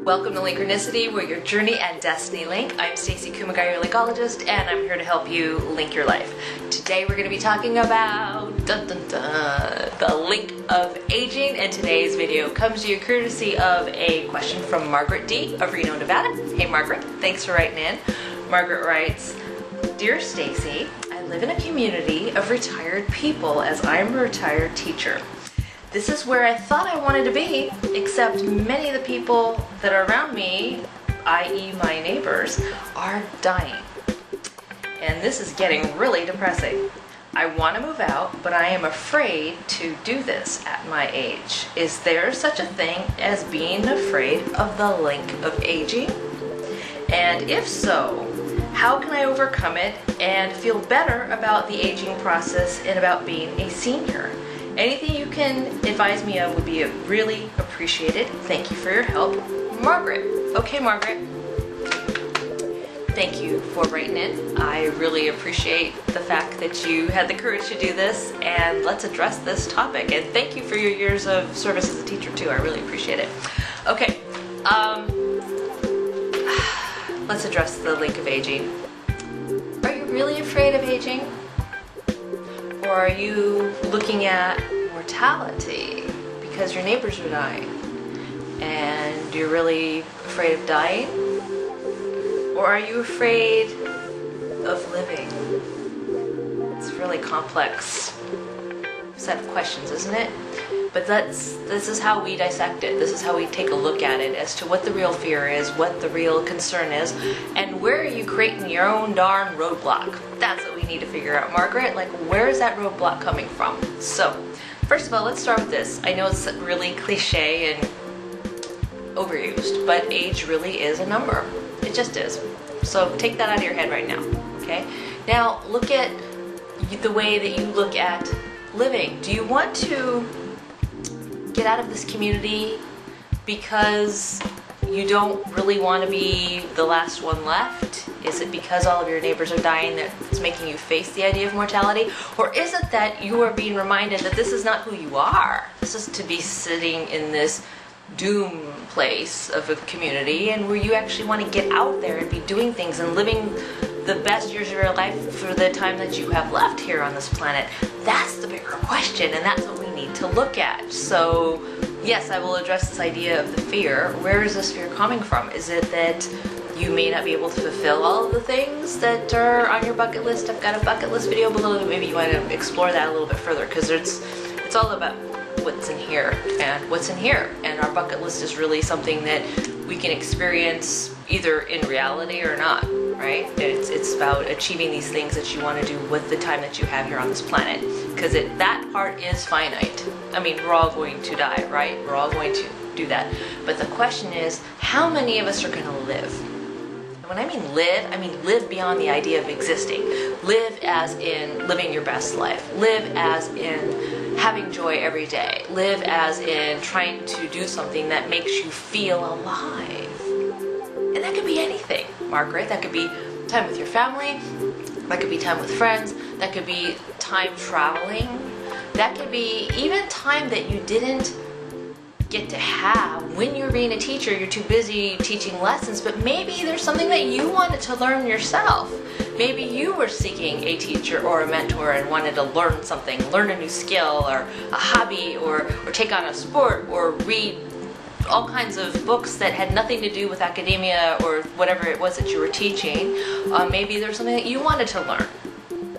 Welcome to Linkronicity, where your journey and destiny link. I'm Stacey, Kumagai, your linkologist, and I'm here to help you link your life. Today we're going to be talking about the link of aging, and today's video comes to you courtesy of a question from Margaret D. of Reno, Nevada. Hey Margaret, thanks for writing in. Margaret writes, Dear Stacey, I live in a community of retired people as I'm a retired teacher. This is where I thought I wanted to be, except many of the people that are around me, i.e. my neighbors, are dying. And this is getting really depressing. I want to move out, but I am afraid to do this at my age. Is there such a thing as being afraid of the link of aging? And if so, how can I overcome it and feel better about the aging process and about being a senior? Anything you can advise me of would be really appreciated. Thank you for your help, Margaret. Okay, Margaret. Thank you for writing in. I really appreciate the fact that you had the courage to do this, and let's address this topic. And thank you for your years of service as a teacher too. I really appreciate it. Okay, let's address the link of aging. Are you really afraid of aging? Or are you looking at mortality because your neighbors are dying and you're really afraid of dying? Or are you afraid of living? It's a really complex set of questions, isn't it? But this is how we dissect it. This is how we take a look at it as to what the real fear is, what the real concern is, and where are you creating your own darn roadblock. That's what we need to figure out, Margaret. Like, where is that roadblock coming from? So, first of all, let's start with this. I know it's really cliche and overused, but age really is a number. It just is. So take that out of your head right now, okay? Now, look at the way that you look at living. Do you want to get out of this community because you don't really want to be the last one left? Is it because all of your neighbors are dying that's making you face the idea of mortality? Or is it that you are being reminded that this is not who you are? This is to be sitting in this doom place of a community, and where you actually want to get out there and be doing things and living the best years of your life for the time that you have left here on this planet. That's the bigger question, and that's what we need to look at. So yes, I will address this idea of the fear. Where is this fear coming from? Is it that you may not be able to fulfill all of the things that are on your bucket list? I've got a bucket list video below that maybe you want to explore that a little bit further, because it's all about what's in here and what's in here. And our bucket list is really something that we can experience either in reality or not, right? It's about achieving these things that you want to do with the time that you have here on this planet, because that part is finite. I mean, we're all going to die, right? We're all going to do that. But the question is, how many of us are going to live? And when I mean live beyond the idea of existing. Live as in living your best life. Live as in having joy every day. Live as in trying to do something that makes you feel alive. And that could be anything, Margaret. That could be time with your family. That could be time with friends. That could be time traveling. That could be even time that you didn't get to have when you're being a teacher. You're too busy teaching lessons, but maybe there's something that you wanted to learn yourself. Maybe you were seeking a teacher or a mentor and wanted to learn something, learn a new skill or a hobby, or take on a sport, or read all kinds of books that had nothing to do with academia or whatever it was that you were teaching. Maybe there's something that you wanted to learn.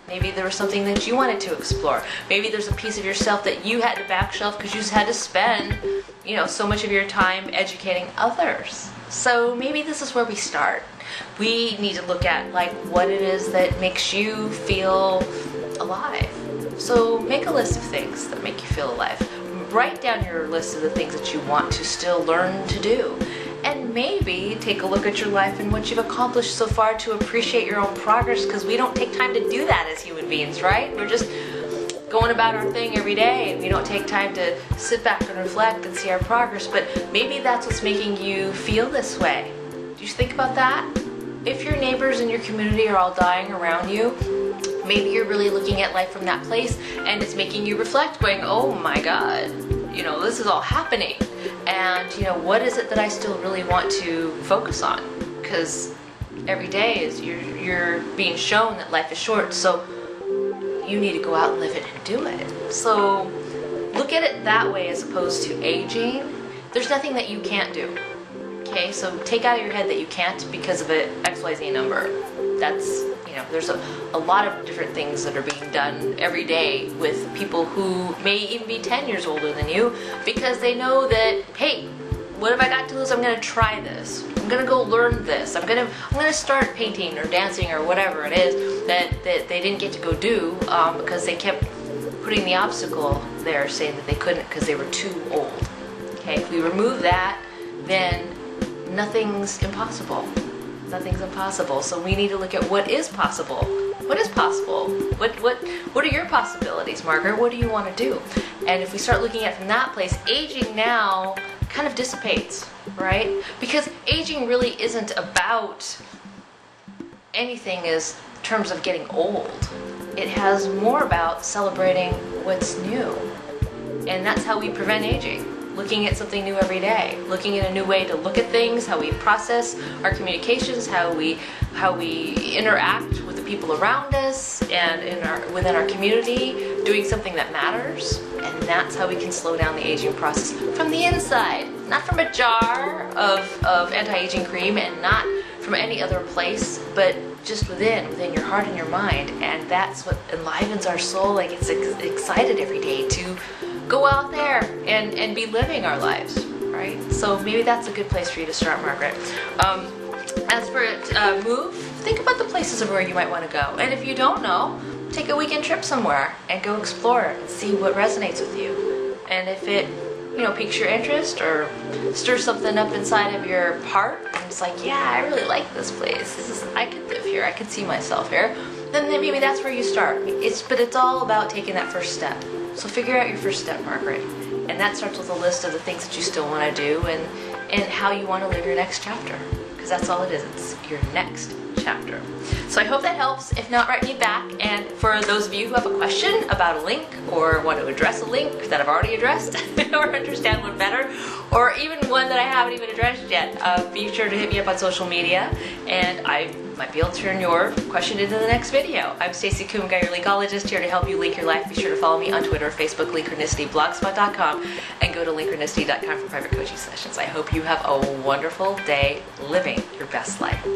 Maybe there was something that you wanted to explore. Maybe there's a piece of yourself that you had to back shelf because you just had to spend, so much of your time educating others. So maybe this is where we start. We need to look at what it is that makes you feel alive. So make a list of things that make you feel alive. Write down your list of the things that you want to still learn to do. And maybe take a look at your life and what you've accomplished so far to appreciate your own progress, because we don't take time to do that as human beings, right? We're just going about our thing every day, and we don't take time to sit back and reflect and see our progress. But maybe that's what's making you feel this way. Do you think about that? If your neighbors in your community are all dying around you, maybe you're really looking at life from that place, and it's making you reflect, going, oh my God, this is all happening. And, what is it that I still really want to focus on? Because every day is you're being shown that life is short, so you need to go out and live it and do it. So look at it that way as opposed to aging. There's nothing that you can't do. Okay, so take out of your head that you can't because of an XYZ number. That's, there's a lot of different things that are being done every day with people who may even be 10 years older than you, because they know that, hey, what have I got to lose? I'm going to try this. I'm going to go learn this. I'm going to start painting or dancing or whatever it is that they didn't get to go do because they kept putting the obstacle there, saying that they couldn't because they were too old. Okay, if we remove that, then nothing's impossible. Nothing's impossible. So we need to look at what is possible. What is possible? What are your possibilities, Margaret? What do you want to do? And if we start looking at it from that place, aging now kind of dissipates, right? Because aging really isn't about anything in terms of getting old. It has more about celebrating what's new. And that's how we prevent aging. Looking at something new every day, looking at a new way to look at things, how we process our communications, how we interact with the people around us and within our community, doing something that matters. And that's how we can slow down the aging process from the inside, not from a jar of anti-aging cream and not from any other place, but just within your heart and your mind. And that's what enlivens our soul. Like, it's excited every day to go out there and be living our lives, right? So maybe that's a good place for you to start, Margaret. As for move, think about the places of where you might want to go. And if you don't know, take a weekend trip somewhere and go explore it and see what resonates with you. And if it, piques your interest or stirs something up inside of your heart, and it's like, yeah, I really like this place. I could live here. I could see myself here. Then maybe that's where you start. But it's all about taking that first step. So figure out your first step, Margaret. And that starts with a list of the things that you still want to do and how you want to live your next chapter. Because that's all it is. It's your next chapter. So I hope that helps. If not, write me back. And for those of you who have a question about a link or want to address a link that I've already addressed or understand one better, or even one that I haven't even addressed yet, be sure to hit me up on social media and I might be able to turn your question into the next video. I'm Stacey Kumagai, your Linkologist, here to help you link your life. Be sure to follow me on Twitter, Facebook, Linkronicity, blogspot.com, and go to Linkronicity.com for private coaching sessions. I hope you have a wonderful day living your best life.